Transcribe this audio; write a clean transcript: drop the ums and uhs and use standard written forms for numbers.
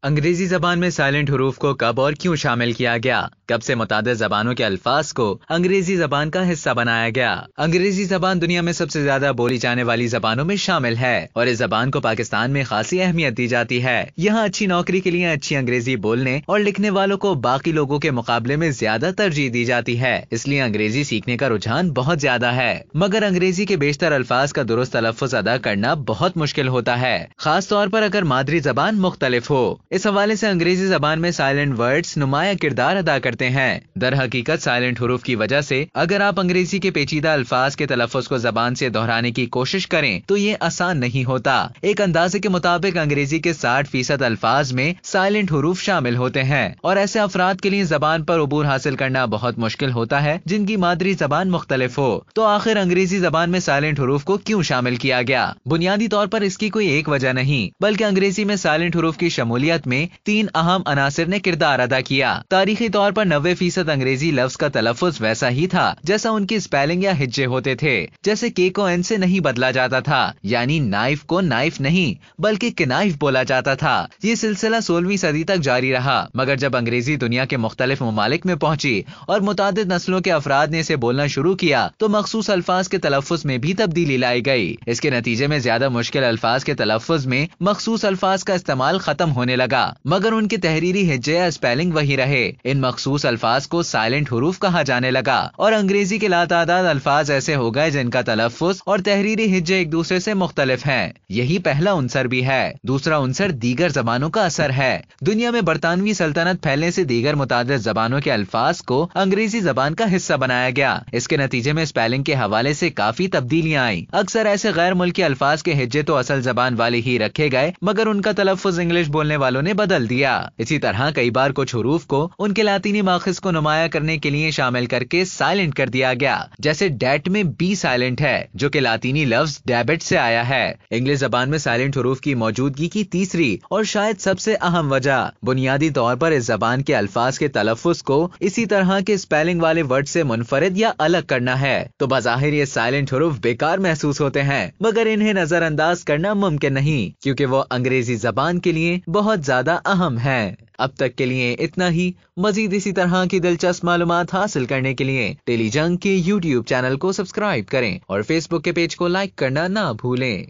انگریزی زبان میں سائلنٹ حروف کو کب اور کیوں شامل کیا گیا؟ کب سے متعدد زبانوں کے الفاظ کو انگریزی زبان کا حصہ بنایا گیا؟ انگریزی زبان دنیا میں سب سے زیادہ بولی جانے والی زبانوں میں شامل ہے اور اس زبان کو پاکستان میں خاصی اہمیت دی جاتی ہے۔ یہاں اچھی نوکری کے لیے اچھی انگریزی بولنے اور لکھنے والوں کو باقی لوگوں کے مقابلے میں زیادہ ترجیح دی جاتی ہے، اس لیے انگریزی سیکھنے کا رجحان بہت زیادہ ہے۔ مگر انگریزی کے بیشتر الفاظ کا درست تلفظ ادا کرنا بہت مشکل ہوتا ہے، خاص طور پر اگر مادری زبان مختلف ہو۔ اس حوالے سے انگریزی زبان میں سائلنٹ ورڈز نمایاں کردار ادا کرتے ہیں۔ در حقیقت سائلنٹ حروف کی وجہ سے اگر آپ انگریزی کے پیچیدہ الفاظ کے تلفظ کو زبان سے دہرانے کی کوشش کریں تو یہ آسان نہیں ہوتا۔ ایک اندازے کے مطابق انگریزی کے 60% الفاظ میں سائلنٹ حروف شامل ہوتے ہیں اور ایسے افراد کے لیے زبان پر عبور حاصل کرنا بہت مشکل ہوتا ہے جن کی مادری زبان مختلف ہو۔ تو آخر انگریزی زبان میں سائلنٹ حروف کو کیوں شامل کیا گیا؟ بنیادی طور پر اس کی کوئی ایک وجہ نہیں، بلکہ انگریزی میں سائلنٹ حروف کی شمولیت میں 3 اہم عناصر نے کردار ادا کیا۔ تاریخی طور پر 90% انگریزی لفظ کا تلفظ ویسا ہی تھا جیسا ان کی سپیلنگ یا ہجے ہوتے تھے، جیسے کے کو این سے نہیں بدلا جاتا تھا، یعنی نائف کو نائف نہیں بلکہ کنائف بولا جاتا تھا۔ یہ سلسلہ 16ویں صدی تک جاری رہا، مگر جب انگریزی دنیا کے مختلف ممالک میں پہنچی اور متعدد نسلوں کے افراد نے اسے بولنا شروع کیا تو مخصوص الفاظ کے تلفظ میں بھی تبدیلی لائی گئی۔ اس کے نتیجے میں زیادہ مشکل الفاظ کے تلفظ میں مخصوص الفاظ کا استعمال ختم ہونے لگا، مگر ان کے تحریری ہجے یا اسپیلنگ وہی رہے۔ ان مخصوص الفاظ کو سائلنٹ حروف کہا جانے لگا اور انگریزی کے لاتعداد الفاظ ایسے ہو گئے جن کا تلفظ اور تحریری ہجے ایک دوسرے سے مختلف ہیں۔ یہی پہلا عنصر بھی ہے۔ دوسرا عنصر دیگر زبانوں کا اثر ہے۔ دنیا میں برطانوی سلطنت پھیلنے سے دیگر متعدد زبانوں کے الفاظ کو انگریزی زبان کا حصہ بنایا گیا۔ اس کے نتیجے میں اسپیلنگ کے حوالے سے کافی تبدیلیاں آئیں۔ اکثر ایسے غیر ملکی الفاظ کے ہجے تو اصل زبان والے ہی رکھے گئے، مگر ان کا تلفظ انگلش بولنے والوں نے بدل دیا۔ اسی طرح کئی بار کچھ حروف کو ان کے لاطینی ماخذ کو نمایاں کرنے کے لیے شامل کر کے سائلنٹ کر دیا گیا، جیسے ڈیٹ میں بی سائلنٹ ہے جو کہ لاطینی لفظ ڈیبٹ سے آیا ہے۔ انگلش زبان میں سائلنٹ حروف کی موجودگی کی تیسری اور شاید سب سے اہم وجہ بنیادی طور پر اس زبان کے الفاظ کے تلفظ کو اسی طرح کے اسپیلنگ والے ورڈ سے منفرد یا الگ کرنا ہے۔ تو بظاہر یہ سائلنٹ حروف بیکار محسوس ہوتے ہیں، مگر انہیں نظر انداز کرنا ممکن نہیں کیونکہ وہ انگریزی زبان کے لیے بہت زیادہ اہم ہیں۔ اب تک کے لیے اتنا ہی۔ مزید اسی طرح کی دلچسپ معلومات حاصل کرنے کے لیے ٹیلی جنگ کے YouTube چینل کو سبسکرائب کریں اور فیس بک کے پیج کو لائک کرنا نہ بھولیں۔